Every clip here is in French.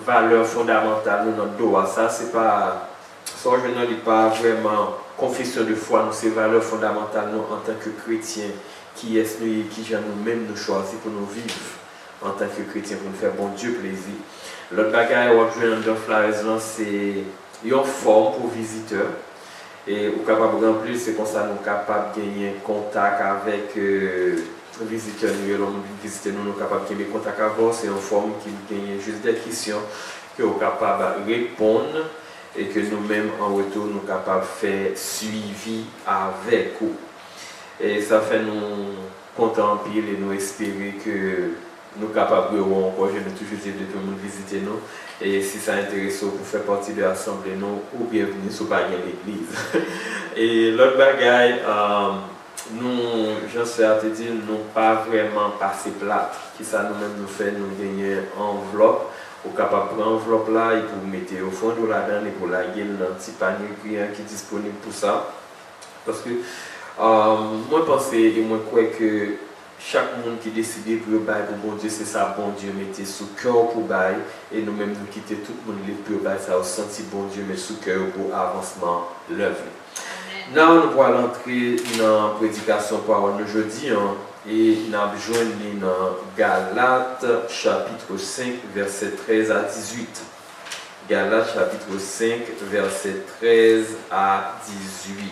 valeurs fondamentales nous dans droit ça c'est pas ça je ne dis pas vraiment confession de foi nous c'est valeurs fondamentales nous en tant que chrétiens qui est nous qui j'en nous-mêmes nous choisir pour nous vivre en tant que chrétiens pour nous faire bon Dieu plaisir. L'autre bagaille on joue dans Flareslan c'est une forme pour visiteurs et ou capable de remplir c'est comme ça nous capable de gagner contact avec visiteurs nous visiter nous capable de gagner contact avec c'est une forme qui gagne juste des questions que nous capable de répondre et que nous-mêmes en retour nous capables de faire suivi avec vous. Et ça fait nous contempler et nous espérer que nous capables de encore, je ne toujours dit de tout le monde visiter nous. Et si ça intéresse pour faire partie de l'assemblée, nous, ou bienvenue sur l'église. Et l'autre bagaille, nous, j'en sais à te dire, nous pas vraiment passé plate. Qui ça nous-mêmes nous fait, nous gagner enveloppe. Ou capable de prendre l'enveloppe là et pour mettre au fond de la dedans et pour la gueule dans un petit panier qui est disponible pour ça. Parce que moi je pense et moi je crois que chaque monde qui décide pour bail pour bon Dieu, c'est ça, bon Dieu mettez sous cœur pour bail et nous-mêmes nous quitter tout le monde pour bail, ça a senti bon Dieu mais sous cœur pour avancement l'œuvre. Là nous pourrons entrer dans la prédication parole aujourd'hui. Et nous avons joint dans Galates chapitre 5 verset 13 à 18. Galates chapitre 5 verset 13 à 18.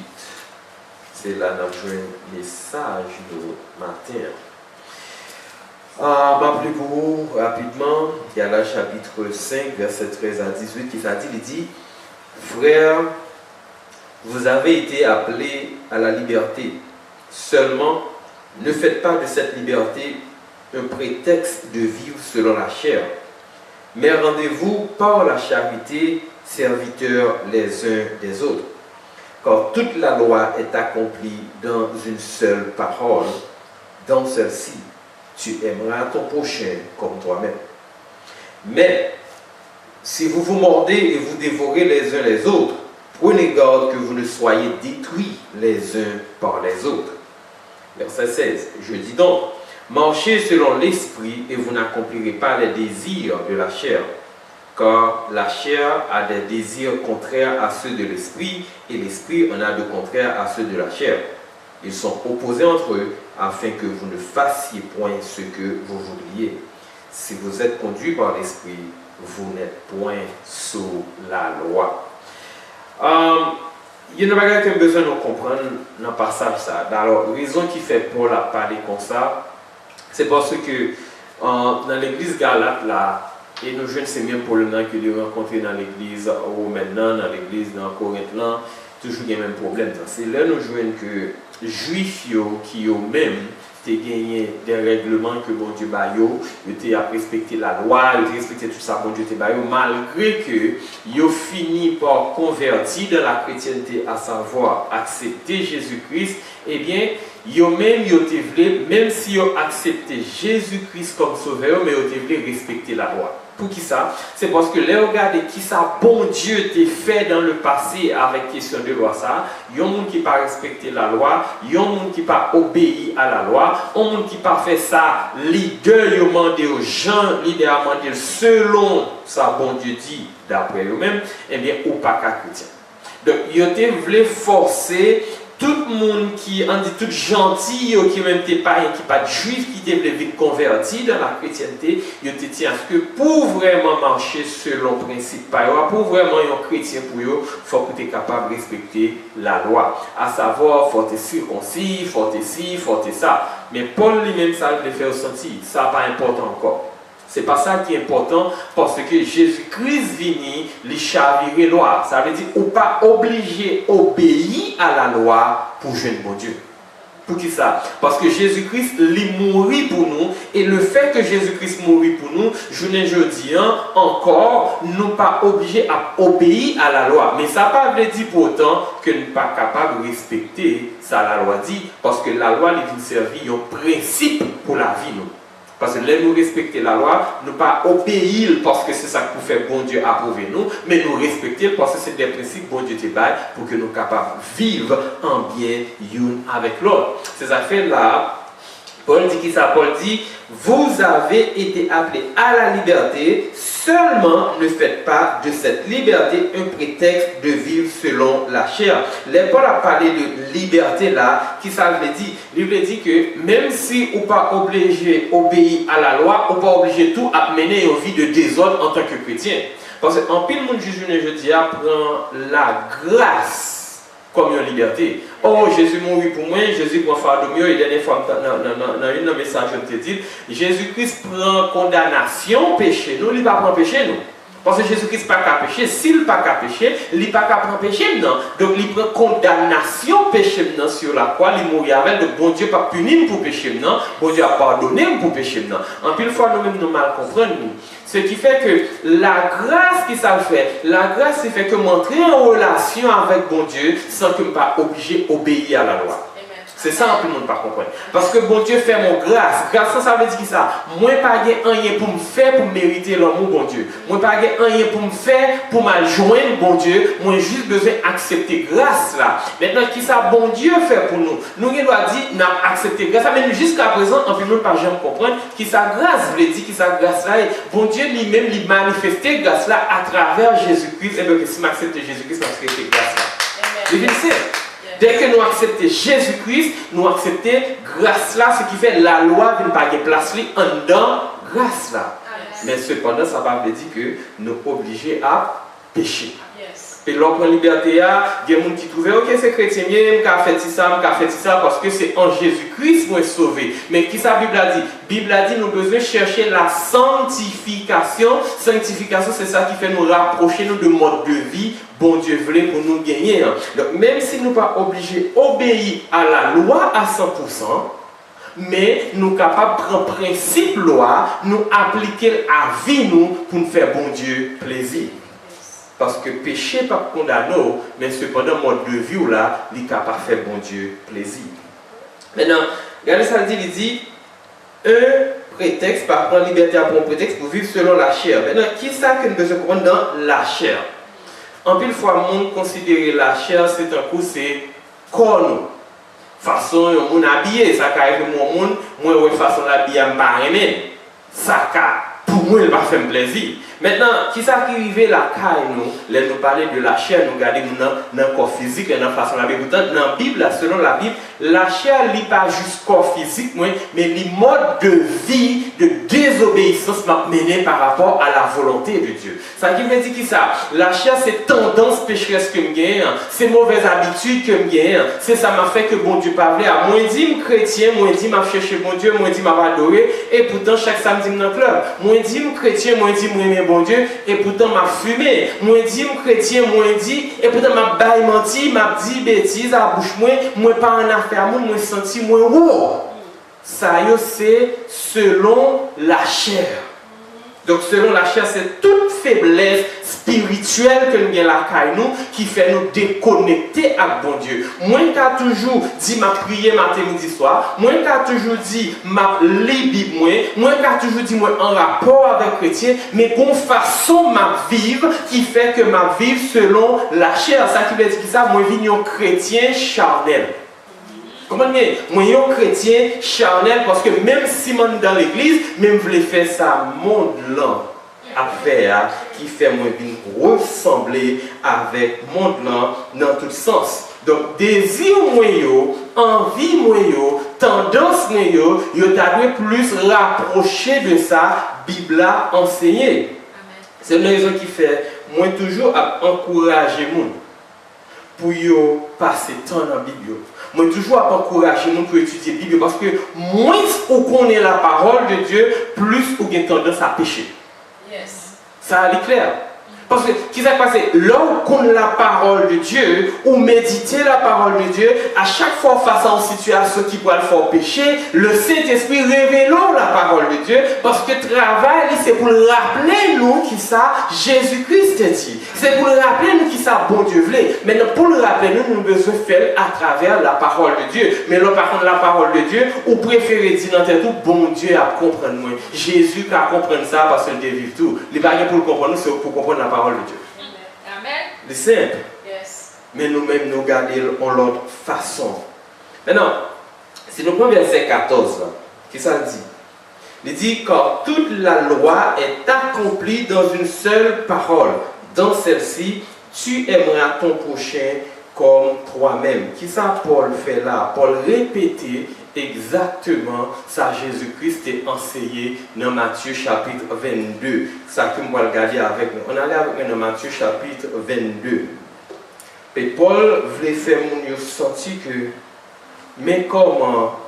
C'est là que nous avons joint le message de matin. M'appelez pour vous rapidement. Galates chapitre 5 verset 13 à 18 qui dit, frères, vous avez été appelés à la liberté. Seulement, ne faites pas de cette liberté un prétexte de vivre selon la chair, mais rendez-vous par la charité serviteurs les uns des autres. Car toute la loi est accomplie dans une seule parole, dans celle-ci, tu aimeras ton prochain comme toi-même. Mais si vous vous mordez et vous dévorez les uns les autres, prenez garde que vous ne soyez détruits les uns par les autres. Verset 16, je dis donc, marchez selon l'esprit et vous n'accomplirez pas les désirs de la chair, car la chair a des désirs contraires à ceux de l'esprit et l'esprit en a de contraires à ceux de la chair. Ils sont opposés entre eux afin que vous ne fassiez point ce que vous voudriez. Si vous êtes conduit par l'esprit, vous n'êtes point sous la loi. Il y a une chose que besoin de comprendre dans le passage. Alors, la raison qui fait Paul a parlé comme ça, c'est parce que dans l'église Galate, là, et nous jeunes, c'est même pour le nom que nous rencontrons dans l'église, ou maintenant dans l'église dans Corinthe, là, toujours il y a le même problème. C'est là nous jeunes que les juifs qui ont même gagné des règlements que bon Dieu baillot, ils ont respecté la loi, ils ont respecté tout ça bon Dieu baillot, malgré que ils ont fini par convertir dans la chrétienté, à savoir accepter Jésus-Christ, eh bien, ils ont même si ils ont accepté Jésus-Christ comme sauveur, mais ils ont voulu respecter la loi. Pour qui ça? C'est parce que les regardez qui ça bon Dieu t'a fait dans le passé avec question de loi ça. Il y a un monde qui pas respecté la loi, il y a un monde qui pas obéi à la loi, un monde qui pas fait ça. Leader il demandé aux gens, leader a demandé selon ça bon Dieu dit d'après eux-mêmes, eh bien ou pas qu'à chrétien. Donc il a voulu forcer tout le monde qui en dit tout gentil qui même n'était pas qui pas juif qui était vite converti dans la chrétienté, il était dit à ce que pour vraiment marcher selon le principe pour vraiment un chrétien pour eux, faut que tu es capable de respecter la loi, à savoir faut être circoncis, faut être ci, faut être ça. Mais Paul lui-même ça le fait ressentir, ça pas important encore. C'est pas ça qui est important parce que Jésus-Christ vini les chavirer loi. Ça veut dire ou pas obligé d'obéir à la loi pour jouer bon Dieu. Pour qui ça? Parce que Jésus-Christ lui mourit pour nous et le fait que Jésus-Christ mourit pour nous, je ne dis encore, nous pas obligés à obéir à la loi. Mais ça ne veut pas dire pour autant que nous ne sommes pas capables de respecter ça la loi dit parce que la loi nous servir un principe pour la vie nous. Parce que là, nous respecter la loi, nous pas obéir parce que c'est ça que fait bon Dieu approuver nous, mais nous respecter parce que c'est des principes bon Dieu te baille pour que nous soyons capables de vivre en bien l'un avec l'autre. Ces affaires-là, Paul dit qui ça? Paul dit, vous avez été appelés à la liberté, seulement ne faites pas de cette liberté un prétexte de vivre selon la chair. Les Paul a parlé de liberté là, qui ça veut dire? Il veut dire que même si on n'est pas obligé d'obéir à la loi, on n'est pas obligé tout à mener une vie de désordre en tant que chrétien. Parce qu'en pile monde juge je dis, prend la grâce comme une liberté. Oh, Jésus mourit pour moi, Jésus prend fardeau mieux, et dernière fois, dans une message, je te dis, Jésus-Christ prend condamnation, péché, nous, il ne va pas prendre péché, nous. Parce que Jésus-Christ n'a pas qu'à pécher, s'il n'a pas qu'à pécher, il n'a pas qu'à prendre péché, non. Donc, il prend condamnation, péché, non, sur la croix, il mourit avec, donc, bon Dieu pas punir pour péché, non. Bon Dieu a pardonné pour péché, non. En pile fois, nous-mêmes, nous mal comprenons, nous. Ce qui fait que la grâce qui ça fait, la grâce qui fait que m'entrer en relation avec bon Dieu sans que je ne sois pas obligé d'obéir à la loi. C'est ça que tout le monde ne peut pas comprendre. Parce que bon Dieu fait mon grâce. Grâce, ça veut dire qui ça? Moi, pas rien pour me faire pour mériter l'amour bon Dieu. Moi, pas rien pour me faire pour me joindre bon Dieu. Moi, juste besoin d'accepter grâce là. Maintenant, qui ça bon Dieu fait pour nous? Nous, il doit dire, nous accepter grâce. Mais jusqu'à présent, en plus, nous ne pas jamais comprendre qui ça grâce veut dire qui ça grâce là. Bon Dieu lui-même, il manifesté grâce là à travers Jésus-Christ. Et bien, si nous acceptons Jésus-Christ, nous acceptons grâce là. C'est bien ça. Dès que nous acceptons Jésus-Christ, nous acceptons grâce là, ce qui fait la loi ne pas de place en dedans grâce là. Mais cependant, ça ne veut dire que nous sommes obligés à pécher. Et l'autre liberté, il y a des gens qui trouvent, ok, c'est chrétien, je fait ça parce que c'est en Jésus-Christ qu'on est sauvé. Mais qui ça, la Bible a dit? La Bible a dit, nous devons chercher la sanctification. Sanctification, c'est ça qui fait nous rapprocher nous de mode de vie, bon Dieu voulait pour nous gagner. Donc, même si nous ne sommes pas obligés d'obéir à la loi à 100%, mais nous sommes capables de prendre principe loi, nous appliquer à vie nous pour nous faire bon Dieu plaisir. Parce que péché pas condamné, mais cependant, mode de vie là, il est capable de faire bon Dieu plaisir. Maintenant, regardez ça, il dit un prétexte, par prendre liberté à prendre un prétexte pour vivre selon la chair. Maintenant, qui est ça que nous devons comprendre dans la chair? En pile fois, le monde considère la chair, c'est un coup, c'est corps. Façon, le monde habillé, ça carré mon monde, moi, façon l'habiller, je ne pas aimer. Ça, pour moi, il va faire plaisir. Maintenant, qui ça qui arrive la caille nous, nous parler de la chair, nous regarder dans le corps physique et dans la façon de la Bible. Dans la Bible, selon la Bible, la chair n'est pas juste corps physique, mais le mode de vie, de désobéissance mené par rapport à la volonté de Dieu. Ça qui veut dire qui ça? La chair, c'est tendance pécheresse que je gagne, c'est mauvaise habitude que je gagne, c'est ça m'a fait que bon Dieu parle à moi dit chrétien, moi dit m'a cherché bon Dieu, moi dit m'a adoré, et pourtant chaque samedi dans le club, moi dit chrétien, moi dit moi bon Dieu, et pourtant m'a fumé. Moi dit chrétien, moi dit, et pourtant m'a baille menti, m'a dit bêtise à bouche moi pas en affaire, moi senti moi wow. Ça c'est selon la chair. Donc selon la chair, c'est toute faiblesse spirituelle que nous avons la caille nous qui fait nous déconnecter avec bon Dieu. Moi qui toujours dit ma prière matin midi soir, moi qui toujours dit ma lit Bible moi qui toujours dit moi en rapport avec chrétien, mais qu'on façon ma vivre qui fait que ma vivre selon la chair. Ça qui veut dire que ça, moi je un chrétien charnel. Comment dire? Moi, je suis un chrétien charnel parce que même si je suis dans l'église, même je fais ça monde là à faire qui fait moi ressembler avec monde là dans tout sens. Donc, désir moi, envie moi, tendance moi, je dois plus rapprocher de ça, Bible a enseigné. C'est une raison qui fait moi toujours encourager les gens pour passer temps dans la Bible. Moi, toujours à encourager nous pour étudier la Bible parce que moins on connaît la parole de Dieu, plus on a tendance à pécher. Yes. Ça est clair. Parce que, qu'est-ce qui s'est passé? Là où on connaît la parole de Dieu, ou méditer la parole de Dieu, à chaque fois face à une situation qui peut le faire pécher, le Saint-Esprit révélons la parole de Dieu, parce que le travail, c'est pour rappeler nous qui ça, Jésus-Christ dit. C'est pour rappeler nous qui ça, bon Dieu voulait. Maintenant, pour le rappeler nous, nous devons faire à travers la parole de Dieu. Mais là, par contre, la parole de Dieu, ou préférez dire dans tête tout, bon Dieu a comprendre moi. Jésus a comprendre ça parce qu'il vit tout. Les bagages pour le comprendre, c'est pour comprendre la parole de Dieu. Amen. C'est simple. Yes. Mais nous-mêmes, nous gardons en l'autre façon. Maintenant, si nous prenons verset 14, Qu'est-ce que ça dit? Il dit, car toute la loi est accomplie dans une seule parole. Dans celle-ci, tu aimeras ton prochain comme toi-même. Qui ça Paul fait là? Paul répétait exactement ça Jésus-Christ est enseigné dans Matthieu chapitre 22. Ça que moi regarder avec nous. On allait avec nous dans Matthieu chapitre 22. Et Paul voulait faire mon sentir que, mais comment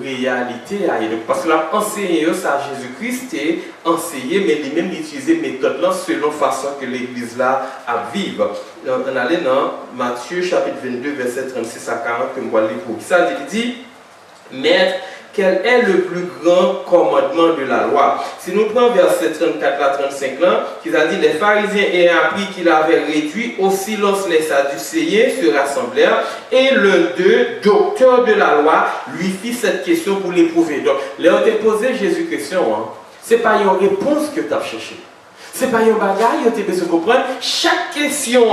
réalité parce que l'a enseigné ça Jésus-Christ est enseigné mais il même utilisé méthode là selon façon que l'église là à vivre. On allait dans Matthieu chapitre 22 verset 36 à 40 que moi lire pour ça dit maître, quel est le plus grand commandement de la loi? Si nous prenons verset 34 à 35 là, qui a dit les pharisiens ayant appris qu'il avait réduit au silence les sadducéens se rassemblèrent et l'un d'eux, docteur de la loi, lui fit cette question pour l'éprouver. Donc, leur déposer Jésus question, hein, ce n'est pas une réponse que tu as cherché. Ce n'est pas une bagaille que tu as besoin de comprendre. Chaque question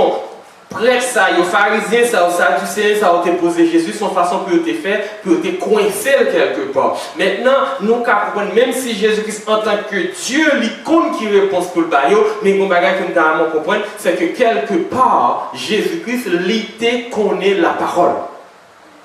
bref, ça, les pharisiens, ça, aux sadducéens, ça, ont posé Jésus, son façon pour te faire, pour te coincer quelque part. Maintenant, nous comprenons, même si Jésus-Christ, en tant que Dieu, l'icône qui répond pour le baillot, mais mon bagage que nous devons comprendre, c'est que quelque part, Jésus-Christ, il connaît la parole.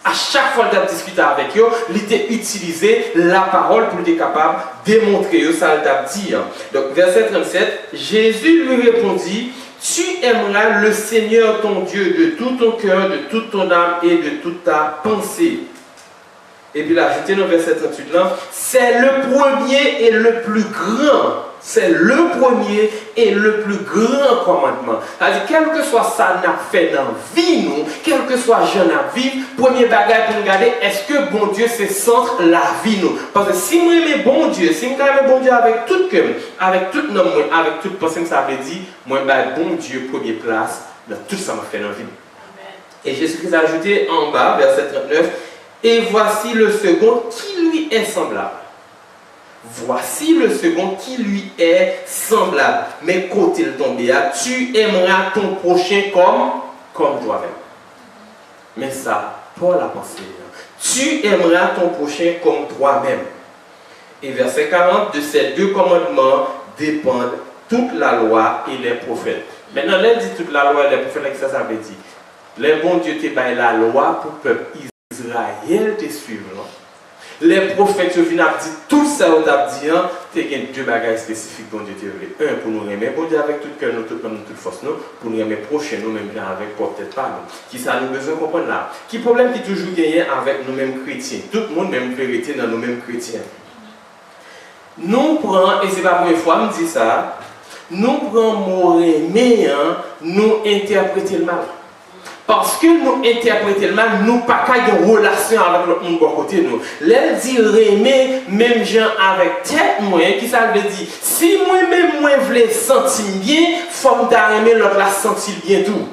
À chaque fois qu'il a discuté avec eux, il a utilisé la parole pour être capable de démontrer ça, il a dit. Donc, verset 37, Jésus lui répondit, tu aimeras le Seigneur ton Dieu de tout ton cœur, de toute ton âme et de toute ta pensée. Et puis là, ajouté dans le verset 38 là, c'est le premier et le plus grand. C'est le premier et le plus grand commandement. C'est-à-dire, quel que soit ça n'a fait dans la vie, nous, quel que soit je n'a vie, premier bagage pour regarder, est-ce que bon Dieu c'est centre la vie nous? Parce que si moi aime bon Dieu, si moi aime bon Dieu avec tout cœur, avec tout nom, avec toute pensée, ça veut dire, moi bon Dieu première place dans tout ça m'a fait dans la vie. Et Jésus-Christ a ajouté en bas, verset 39, et voici le second qui lui est semblable. Voici le second qui lui est semblable. Mais côté le tombé, tu aimeras ton prochain comme toi-même. Mais ça, Paul a pensé. Tu aimeras ton prochain comme toi-même. Et verset 40, de ces deux commandements dépendent toute la loi et les prophètes. Maintenant, là, dit toute la loi et les prophètes, ça veut dire. Le bon Dieu t'a donné la loi pour le peuple Israël te suivre. Les prophètes viennent dire tout ça, tu as deux bagages spécifiques dont Dieu te voulait. Un, pour nous aimer, bon Dieu avec tout cœur, toute force, nous, pour nous aimer prochain, nous même avec, peut-être pas nous. Qui ça nous besoin de comprendre là? Qui problème qui toujours gagné avec nous-mêmes chrétiens? Tout le monde même vérité dans nous-mêmes chrétiens. Nous prenons, et c'est pas la première fois que je dis ça, nous prenons mot aimer, nous interpréter le mal. Parce que nous interprétons le mal, nous n'avons pas de relation avec l'autre monde de côté nous. L'aile dit aimer même gens avec tête moyen, qui ça veut dire si moi-même moi voulais sentir bien, il faut aimer l'autre la sentir bien tout.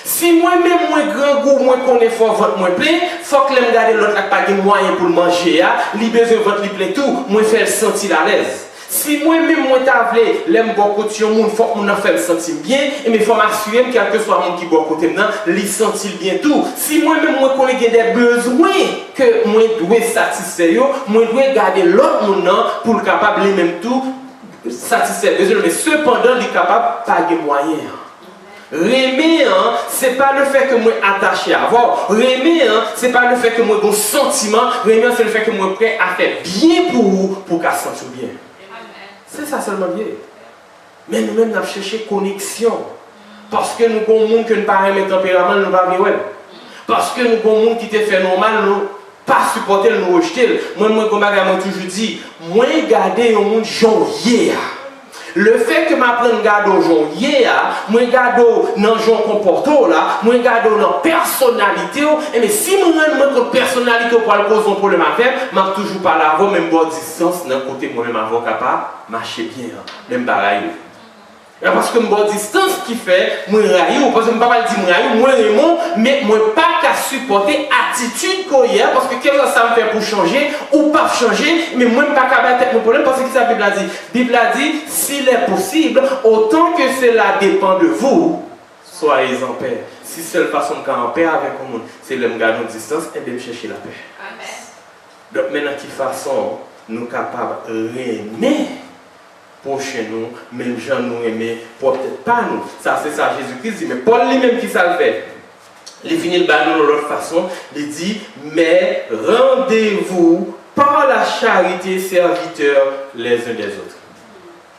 Si moi-même moi grand goût, moi connais fort votre moi plein, faut que l'aime garder l'autre pas de moyen pour manger, li besoin votre li plein tout, moi faire sentir à l'aise. Si moi-même, moi, t'avais, l'aime bon côté, il faut que mon fait me sentir bien, et il faut m'assurer que quel que soit mon qui bon côté maintenant, il sentir bien tout. Si moi-même, moi, connais des besoins que moi, dois satisfaire, moi, dois garder l'autre monde pour le capable, lui-même tout, satisfaire besoin, mais cependant, il est capable pas de moyens. Aimer, ce n'est pas le fait que moi attaché à avoir. Aimer, ce n'est pas le fait que moi bon sentiment. Aimer, c'est le fait que moi prêt à faire bien pour vous, pour qu'elle se sente bien. C'est ça seulement bien. Mais nous-mêmes, nous avons cherché connexion. Parce que nous avons un monde qui n'a pas un tempérament, nous ne pas bien. Parce que nous avons un monde qui te fait normal, nous ne pas supporter, nous rejeter. Moi, comme je toujours dit, moi, garder un monde janvier. Le fait que ma prenne garde au janvier, moi, garde dans le comportement, moi, garde dans la personnalité, et mais si je rends compte personnalité pour le cause un problème à faire, je ne toujours pas là, même bonne distance, d'un côté, moi-même, avant capable, marcher bien, même pareil. Parce que mon distance qui fait, moi raillou, parce que je ne peux pas dire raillou, moi Raymond, mais moi pas qu'à supporter attitude qu'on y a, parce que qu'est-ce que ça me fait pour changer ou pas changer, mais moi pas qu'à battre mon problème, parce que ça la Bible a dit. La Bible a dit, s'il est possible, autant que cela dépend de vous, soyez en paix. Si seule façon de en paix avec le monde, c'est de me garder une distance et de me chercher la paix. Amen. Donc maintenant, de quelle façon nous sommes capables d'aimer prochain nous, même gens nous aimer, peut-être pas nous. Ça, c'est ça, Jésus-Christ dit. Mais Paul lui-même qui ça le fait. Il finit le ballon de l'autre façon. Il dit, mais rendez-vous par la charité serviteurs les uns des autres.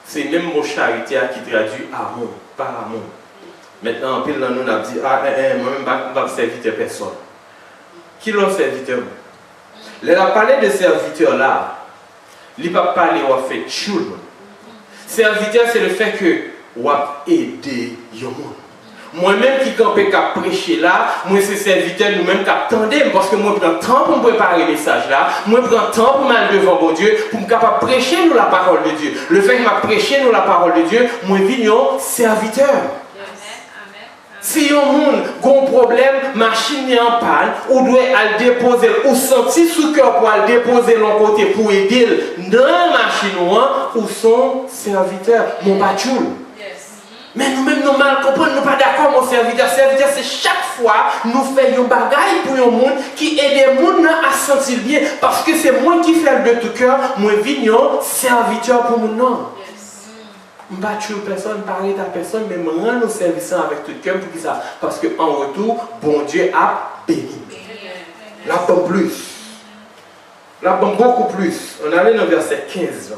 C'est même mot charité qui traduit amour, par amour. Maintenant, en pile, nous avons dit, moi-même, je ne vais servir personne. Qui est serviteur? Il a parlé de serviteur là. Il n'a pas parlé de fait children. Serviteur, c'est le fait que vous aider les gens. Moi-même qui campais qu'à prêcher là, moi c'est serviteur nous-mêmes qui attendons parce que moi je prends le temps pour me préparer le message là, moi je prends le temps pour m'aller devant mon Dieu, pour me capable prêcher nous la parole de Dieu. Le fait que je prêcher nous la parole de Dieu, moi je suis un serviteur. Si un monde a un problème, machine est en panne, ou doit aller déposer, ou sentir sous cœur pour aller déposer l'un côté pour aider dans la machine ou son serviteur, mon bachoul. Mais nous-mêmes, nous mal comprenons, nous pas d'accord, mon serviteur. Serviteur, c'est chaque fois nous faisons un bagage pour un monde qui aide les gens à se sentir bien. Parce que c'est moi qui fais de tout cœur, moi je serviteur pour mon nom. Je ne vais pas tuer personne, parler à personne, mais je rends nos services avec tout cœur pour ça. Parce qu'en retour, bon Dieu a béni. La bonne plus. La bonne beaucoup plus. On allait dans le verset 15.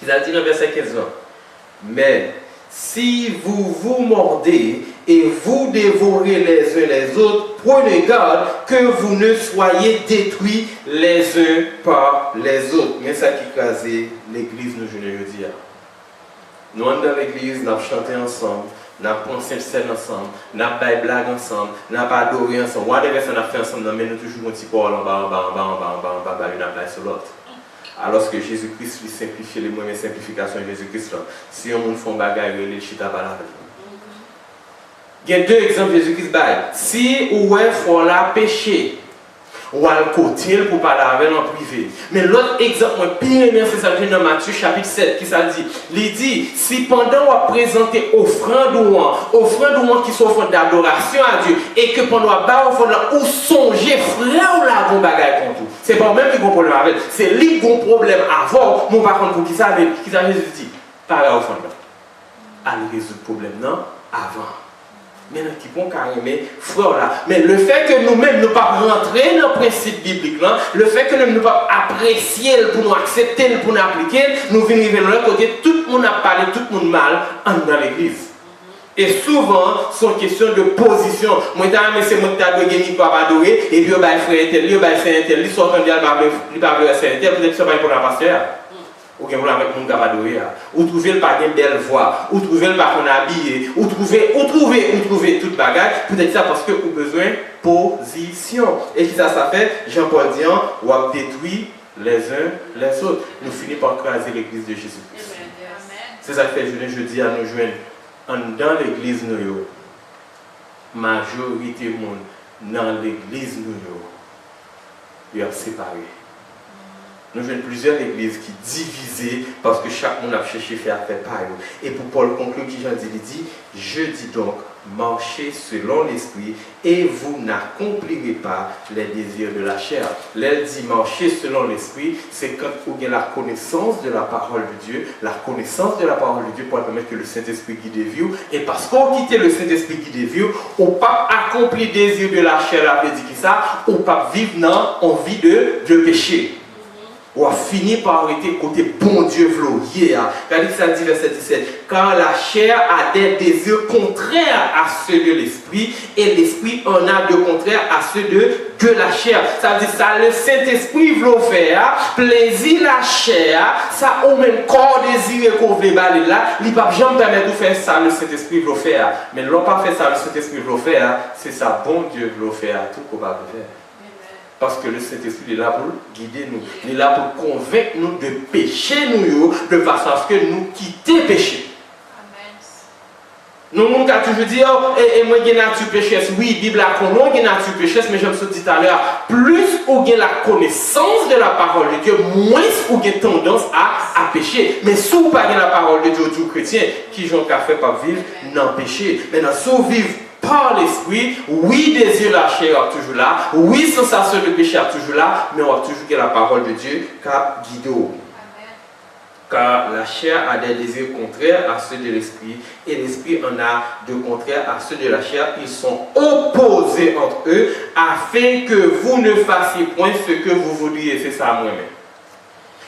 Il a dit dans le verset 15. Mais si vous vous mordez et vous dévorez les uns les autres, prenez garde que vous ne soyez détruits les uns par les autres. Mais ça qui crase l'église, nous, je le dis. Nous, dans l'église, nous chanté ensemble, nous avons pensé scène ensemble, nous avons fait blague ensemble, nous avons adoré ensemble. Whatever ça a fait ensemble, mais nous toujours un petit peu en bas, une place sur l'autre. Alors que Jésus-Christ lui simplifie les moyens de simplification de Jésus-Christ. Si on fait un bagage, il chita pas la Il y a deux exemples de Jésus-Christ. Si ou est faut la péché, ou à le côté pour parler avec en privé. Mais l'autre exemple, c'est ça dans Matthieu chapitre 7 qui ça dit. Il dit, si pendant on présenter offrande qui sont offrande d'adoration à Dieu, et que pendant on va offrande ou songer frère ou la bon bagage contre tout. C'est pas même qui a un problème avec. C'est lui qui a un problème avant. Mon par contre pour qui ça Jésus dit, pas la offrande là. Allez résoudre le problème non avant. Maintenant, qui vont carrément frère là. Mais le fait que nous-mêmes ne pas rentrer dans le principe biblique là, le fait que nous ne pas apprécier pour nous accepter, pour nous appliquer, nous venons de l'autre côté, tout le monde a parlé, tout le monde mal dans l'église. Et souvent, c'est une question de position. Moi, c'est moi qui ai dit pas adorer, et puis, frère tel, il tel, il sort quand il parle de tel, peut-être que c'est pas pour la pasteur. Ou bien vous l'avez avec mon gabadoé, ou trouver le pas une belle voix, ou trouver le pas qu'on habillé, ou trouver toute bagage, peut-être ça parce que vous avez besoin de position. Et qui ça fait? Jean-Paul dit, on va détruire les uns les autres. Nous finissons par craser l'église de Jésus-Christ. C'est ça que fait je dis à nous joindre dans l'église nous, majorité monde dans l'église nous, ils sont séparés. Nous avons plusieurs églises qui divisées parce que chaque monde a cherché à faire pareil. Et pour Paul conclure, qui il dit, je dis donc, marchez selon l'esprit et vous n'accomplirez pas les désirs de la chair. L'elle dit marcher selon l'esprit, c'est quand vous avez la connaissance de la parole de Dieu, la connaissance de la parole de Dieu pour permettre que le Saint-Esprit guide vous. Et parce qu'on quitte le Saint-Esprit guide vous, on ne peut pas accomplir les désirs de la chair, la dit ça, on ne peut pas vivre dans envie de péché. On a fini par arrêter côté bon Dieu vouloir. Regardez ça dit verset 17. Car la chair a des désirs contraires à ceux de l'esprit et l'esprit en a de contraires à ceux de la chair. Ça veut dire ça, le Saint-Esprit veut faire, plaisir la chair, ça au même corps désiré qu'on veut baler là, il ne peut jamais permettre de faire ça, le Saint-Esprit veut faire. Mais l'on pas fait ça, le Saint-Esprit veut faire, c'est ça, bon Dieu veut faire, tout qu'on va faire. Parce que le Saint-Esprit est là pour guider nous. Il est là pour convaincre nous de pécher nous, de façon à ce que nous quittions le péché. Nous, nous avons toujours dit, moi, j'ai nature pécheresse. Oui, Bible a connu, j'ai nature pécheresse, mais je me suis dit tout à l'heure, plus vous avez la connaissance de la parole de Dieu, moins vous avez tendance à pécher. Mais si vous n'avez pas la parole de Dieu, Dieu chrétien, qui j'en fait pas vivre, non péché. Maintenant, si vous vivez par l'esprit. Oui, désir la chair est toujours là. Oui, sensation de péché est toujours là. Mais on a toujours que la parole de Dieu qui a guidé. Car la chair a des désirs contraires à ceux de l'esprit et l'esprit en a de contraires à ceux de la chair. Ils sont opposés entre eux afin que vous ne fassiez point ce que vous voudriez. C'est ça moi-même.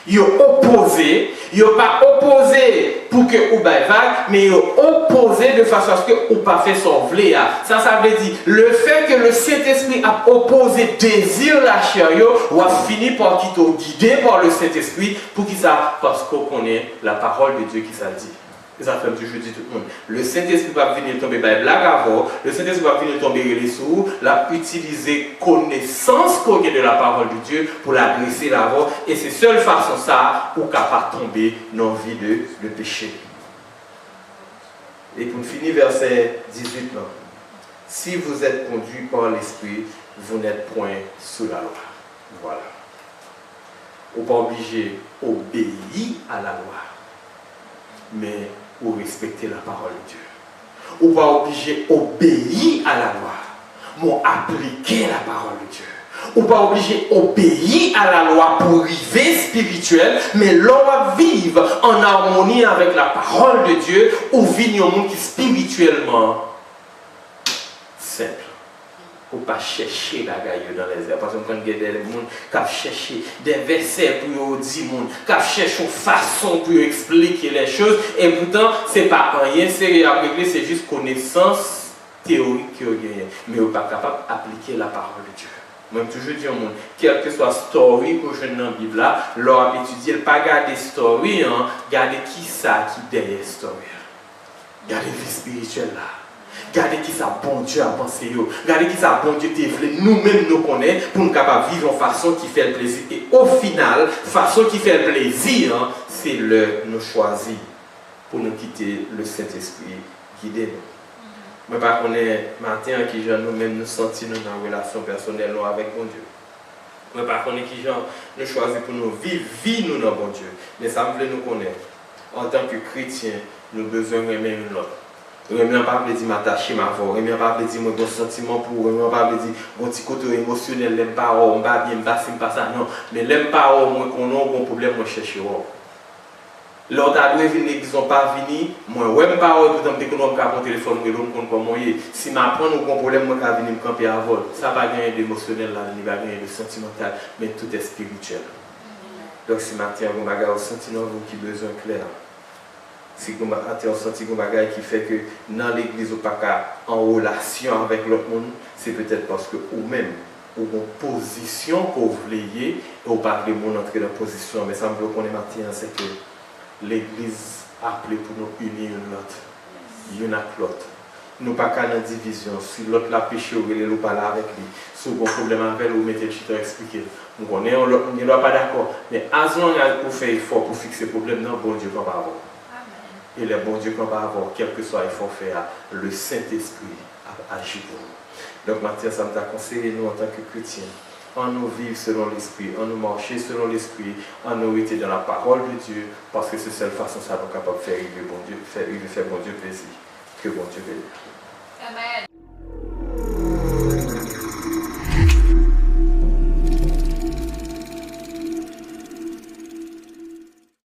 Ils sont opposés. Ils ne sont pas opposés pour que vous vague, mais ils sont opposés de façon à ce que vous ne pas fait son vlé. Ça veut dire le fait que le Saint-Esprit a opposé désir la chair, ou a fini par quitter guidé par le Saint-Esprit pour qu'il ça parce qu'on connaît la parole de Dieu qui ça dit. C'est ça que je dis tout le monde. Le Saint-Esprit va venir tomber par blague avant, le Saint-Esprit va venir tomber les sous, la utiliser connaissance qu'on a de la parole de Dieu pour l'adresser l'avant, et c'est seule façon ça où capable de tomber dans la vie de péché. Et pour finir, verset 18, là. Si vous êtes conduit par l'Esprit, vous n'êtes point sous la loi. Voilà. Vous n'êtes pas obligé d'obéir à la loi, mais vous respectez la parole de Dieu. Vous n'êtes pas obligé d'obéir à la loi, mais appliquer la parole de Dieu. Vous n'êtes pas obligé d'obéir à la loi pour arriver spirituel, mais l'on vivre en harmonie avec la parole de Dieu, ou vivre un monde qui est spirituellement simple. Pour ne pas chercher la gaille dans les airs. Parce que quand il y a des gens qui cherchent des versets pour dire, qui cherchent une façon pour expliquer les choses, et pourtant, ce n'est pas rien sérieux à régler, c'est juste connaissance théorique qu'ils ont gagnée. Mais ils ne sont pas capables d'appliquer la parole de Dieu. Moi, je toujours dis au monde, quelle que soit la story que je dans la Bible, leur étudier, pas garder story, hein, garder qui ça qui derrière story. Garder vie spirituelle là. Regardez qui ça bon Dieu a pensé. Regardez qui ça bon Dieu t'a voulu. Nous-mêmes nous connaissons pour nous capables de vivre en façon qui fait le plaisir. Et au final, façon qui fait le plaisir, hein, c'est le nous choisir pour nous quitter le Saint-Esprit guider nous. Mais par contre, matin qui genre nous-mêmes nous sentir dans une relation personnelle avec bon Dieu. Mais par contre, qui genre nous choisir pour nous vivre nous dans bon Dieu. Mais ça me veut nous connaître. En tant que chrétien, nous avons besoin de aimer l'autre. Je ne veux pas dire m'attacher ma voix, je ne veux pas dire mon sentiment pour, je ne veux pas dire mon petit côté émotionnel, je n'aime pas, je ne bien, je ne pas ça, non. Mais je n'aime pas, moi, qu'on a un problème, je cherche. L'autre a dû venir, ils n'ont pas venu, moi, je n'aime pas, tout le temps, je vais téléphone, je ne comment si je prends un problème, je vais venir me camper à vol. Ça ne va pas gagner d'émotionnel, il va gagner de sentimental, mais tout est spirituel. Donc, si matin, vous avez un sentiment qui a besoin clair. Si vous avez un sentiment qui fait que dans l'église, vous n'êtes pas en relation avec l'autre monde, c'est peut-être parce que vous-même, vous avez une position que vous voulez et vous parlez de monde entrer dans la position. Mais ça me veut qu'on est matin, c'est que l'église a appelé pour nous unir une avec l'autre. Nous ne sommes pas dans division. Si l'autre l'a péché, vous ne pas là avec lui. Si vous avez un problème avec lui, vous mettez le chita à expliquer. Nous connaissons l'autre, nous ne sommes pas d'accord. Mais as long as vous faites effort pour fixer le problème, non, bon Dieu, qu'on va avoir. Et le bon Dieu qu'on va avoir, quel que soit l'effort fait, le Saint-Esprit agit pour nous. Donc, Mathieu, ça m'a conseillé, nous, en tant que chrétiens, en nous vivre selon l'Esprit, en nous marcher selon l'Esprit, en nous être dans la parole de Dieu, parce que c'est la seule façon ça nous capable de faire bon Dieu, faire bon Dieu plaisir. Que bon Dieu bénisse. Amen.